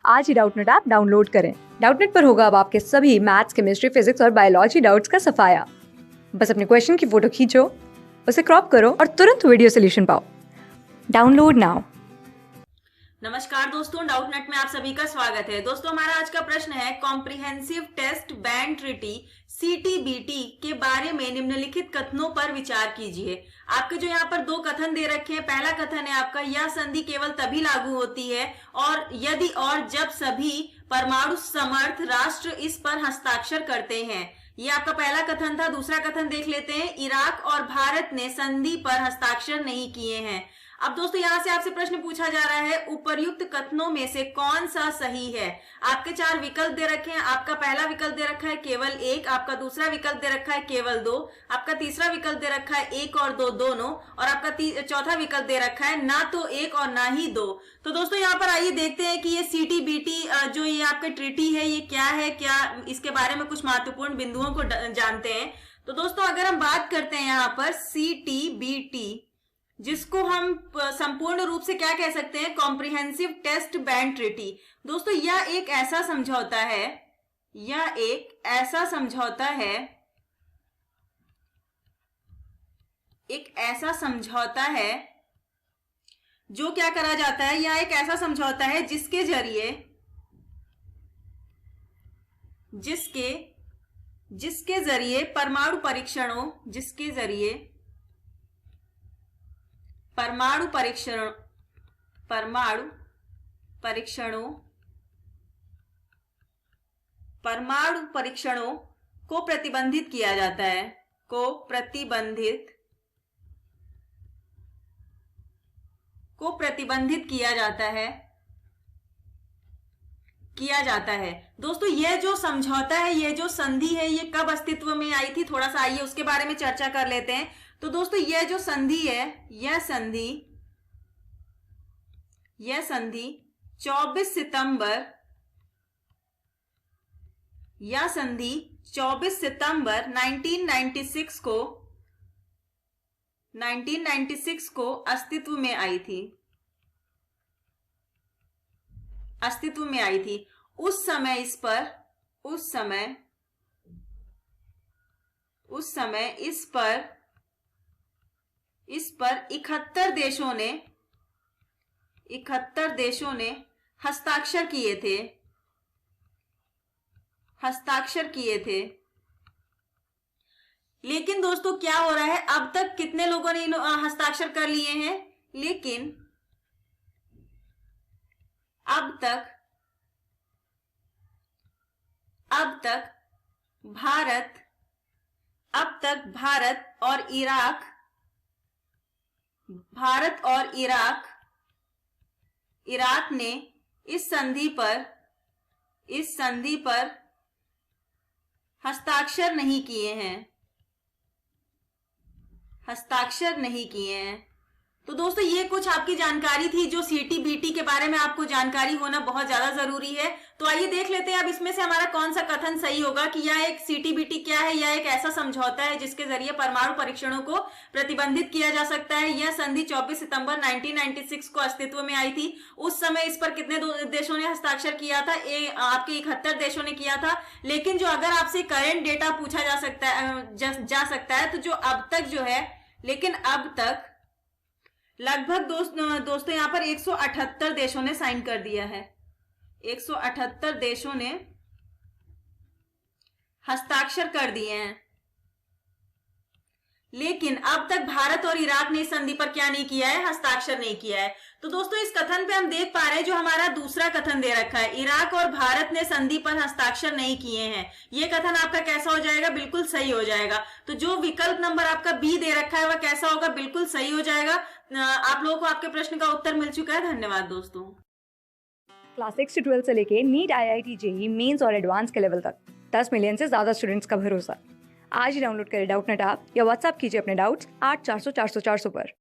आज ही Doubtnut app download करें। Doubtnut पर होगा अब आपके सभी मैथ्स, केमिस्ट्री, फिजिक्स और बायोलॉजी डाउट्स का सफाया। बस अपने क्वेश्चन की फोटो खींचो, उसे क्रॉप करो और तुरंत वीडियो सोल्यूशन पाओ। Download now. नमस्कार दोस्तों, डाउटनेट में आप सभी का स्वागत है। दोस्तों, हमारा आज का प्रश्न है comprehensive test ban treaty CTBT के बारे में निम्नलिखित कथनों पर विचार कीजिए। आपके जो यहाँ पर दो कथन दे रखे हैं, पहला कथन है आपका, यह संधि केवल तभी लागू होती है और यदि और जब सभी परमाणु समर्थ राष्ट्र इस पर हस्ताक्षर करते हैं। ये आपका पहला कथन था। दूसरा कथन देख लेते हैं, इराक और भारत ने संधि पर हस्ताक्षर नहीं किए हैं। अब दोस्तों, यहां से आपसे प्रश्न पूछा जा रहा है, उपर्युक्त कथनों में से कौन सा सही है। आपके चार विकल्प दे रखे हैं। आपका पहला विकल्प दे रखा है केवल एक, आपका दूसरा विकल्प दे रखा है केवल दो, आपका तीसरा विकल्प दे रखा है एक और दो दोनों, और आपका चौथा विकल्प दे रखा है ना तो एक और ना ही दो। तो दोस्तों, यहाँ पर आइए देखते हैं कि ये CTBT जो ये आपका ट्रीटी है, ये क्या है, क्या इसके बारे में कुछ महत्वपूर्ण बिंदुओं को जानते हैं। तो दोस्तों, अगर हम बात करते हैं यहाँ पर CTBT, जिसको हम संपूर्ण रूप से क्या कह सकते हैं, कॉम्प्रिहेंसिव टेस्ट बैंड ट्रीटी। दोस्तों, यह एक ऐसा समझौता है, यह एक ऐसा समझौता है, एक ऐसा समझौता है जो क्या करा जाता है, यह एक ऐसा समझौता है जिसके जरिए जिसके जरिए परमाणु परीक्षणों को प्रतिबंधित किया जाता है, किया जाता है। दोस्तों, यह जो समझौता है, यह जो संधि है, ये कब अस्तित्व में आई थी, थोड़ा सा आइए उसके बारे में चर्चा कर लेते हैं। तो दोस्तों, यह जो संधि है, यह संधि 24 सितंबर 1996 को अस्तित्व में आई थी। उस समय इस पर 71 देशों ने हस्ताक्षर किए थे। लेकिन दोस्तों, क्या हो रहा है, अब तक कितने लोगों ने हस्ताक्षर कर लिए हैं, लेकिन अब तक भारत और इराक ने इस संधि पर हस्ताक्षर नहीं किए हैं। तो दोस्तों, ये कुछ आपकी जानकारी थी जो CTBT के बारे में आपको जानकारी होना बहुत ज्यादा जरूरी है। तो आइए देख लेते हैं अब इसमें से हमारा कौन सा कथन सही होगा कि यह एक CTBT क्या है। यह एक ऐसा समझौता है जिसके जरिए परमाणु परीक्षणों को प्रतिबंधित किया जा सकता है। यह संधि 24 सितंबर 1996 को अस्तित्व में आई थी। उस समय इस पर कितने देशों ने हस्ताक्षर किया था, आपके 71 देशों ने किया था। लेकिन जो अगर आपसे करेंट डेटा पूछा जा सकता है तो जो अब तक जो है, लेकिन अब तक लगभग दोस्तों यहाँ पर 178 देशों ने साइन कर दिया है। 178 देशों ने हस्ताक्षर कर दिए हैं। लेकिन अब तक भारत और इराक ने इस संधि पर क्या नहीं किया है, हस्ताक्षर नहीं किया है। तो दोस्तों, इस कथन पे हम देख पा रहे हैं, जो हमारा दूसरा कथन दे रखा है, इराक और भारत ने संधि पर हस्ताक्षर नहीं किए हैं, ये कथन आपका कैसा हो जाएगा, बिल्कुल सही हो जाएगा। तो जो विकल्प नंबर आपका B दे रखा है, वह कैसा होगा, बिल्कुल सही हो जाएगा। आप लोगों को आपके प्रश्न का उत्तर मिल चुका है। धन्यवाद दोस्तों। क्लास 6 से 12 से लेके नीट, IIT, JEE मेंस और एडवांस के लेवल तक 10 मिलियन से ज्यादा स्टूडेंट्स का भरोसा। आज ही डाउनलोड करें डाउटनेट ऐप या व्हाट्सएप कीजिए अपने डाउट्स 8400 400 400 पर।